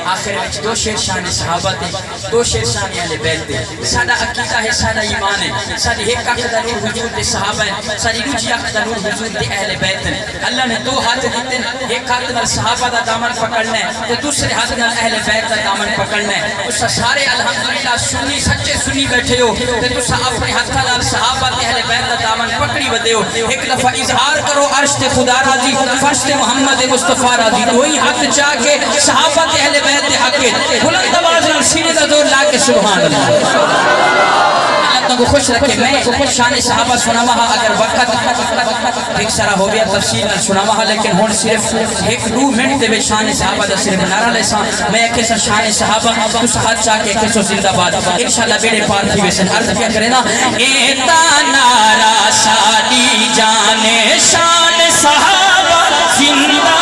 آخر وچ دو شیر شان صحابہ تے دو شیر شان اہل بیت تے ساڈا عقیدہ ہے ساڈا ایمان ہے ساڈی ایک اکھ دا نور حضور دے صحابہ ہیں ساڈی دوسری اکھ دا نور حضور دے اہل بیت ہیں اللہ نے دو ہاتھ دیتے ہیں ایک ہاتھ نال صحابہ دا دامن پکڑنا ہے تے دوسرے ہاتھ نال اہل بیت دا دامن پکڑنا ہے اس سارے الحمدللہ سنی سچے سنی بیٹھے ہو تے تسا اپنے ہاتھاں نال صحابہ تے اہل بیت دا دامن پکڑی ودے ہو ایک دفعہ اظہار کرو عرش تے خدا راضی فرش تے محمد مصطفی راضی وہی ہاتھ چاہ کے صحابہ تے اہل بیت دے حق بلند آواز نال سینے دا زور لا کے سبحان اللہ کو خوش رکھے میں شان صحابہ سناوا اگر وقت ایک سارا ہو گیا تفصیل نہ سناوا لیکن ہن صرف ایک دو منٹ دے وچ شان صحابہ دا صرف نعرہ لیساں میں کہ شان صحابہ اس ہاتھ چا کے کہ زندہ باد انشاءاللہ بیڑے پار تھی ویسن عرض کیا کرے نا اے تا نعرہ ساڈی جان شان صحابہ زندہ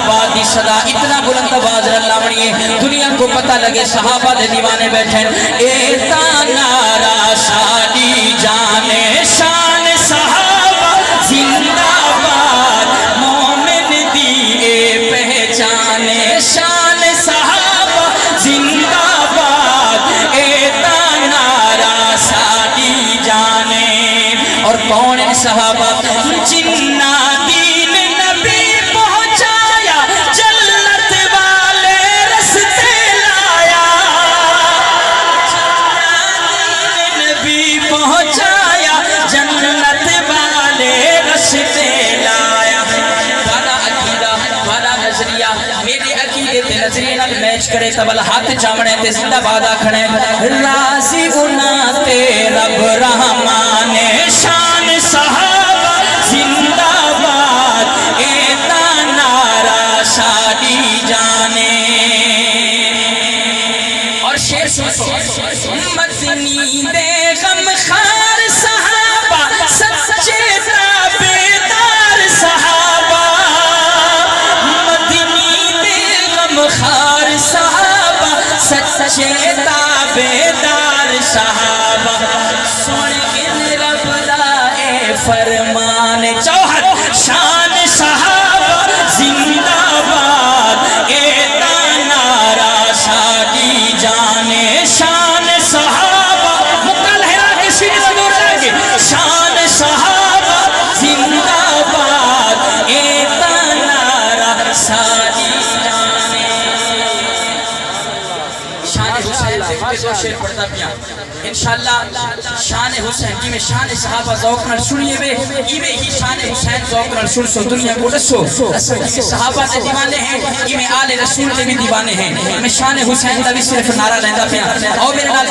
باد دی صدا اتنا بلند آواز لاونی ہے دنیا کو پتہ لگے صحابہ دے دیوانے بیٹھے اے تا نعرہ ساڈی جان شان صحابہ زندہ باد مومن دی اے پہچان شان صحابہ زندہ باد اے تا نعرہ ساڈی جان اور کون صحابہ جنہ دین نبی پہنچایا جنت والے رستے لایا نبی پہنچایا جنت والے رستے لایا والا عقیدہ والا نظریہ میرے عقیدے تے نظریے نال میچ کرے تبل ہاتھ چامنے تے زندہ باد آکھنے راضی انہاں تے رب رحمان شان صحابہ زندہ باد اے تا نعرہ ساڈی جانے اور شعر سنو مدنی دے غم خار صحابہ سچے تابعدار صحابہ مدنی دے غم خار صحابہ سچے تابعدار صحابہ سن رب دا اے فرمان چوہد شان صحابہ زندہ باد اے تا نعرہ ساڈی جان شان صحابہ مقتل ہے کہ سیدھا دور لگے شان صحابہ زندہ باد اے تا نعرہ ساڈی جان شان حسین دیکھتے دو شیر پڑھتا پیا انشاءاللہ شان حسین کی میں شان صحابہ ذوق نال سنیے وے ایویں ہی شان حسین ذوق نال سن سو دنیا کو دسو صحابہ دے دیوانے ہیں ایویں آل رسول دے بھی دیوانے ہیں میں شان حسین دا بھی صرف نعرہ لیندا پیا او میرے نال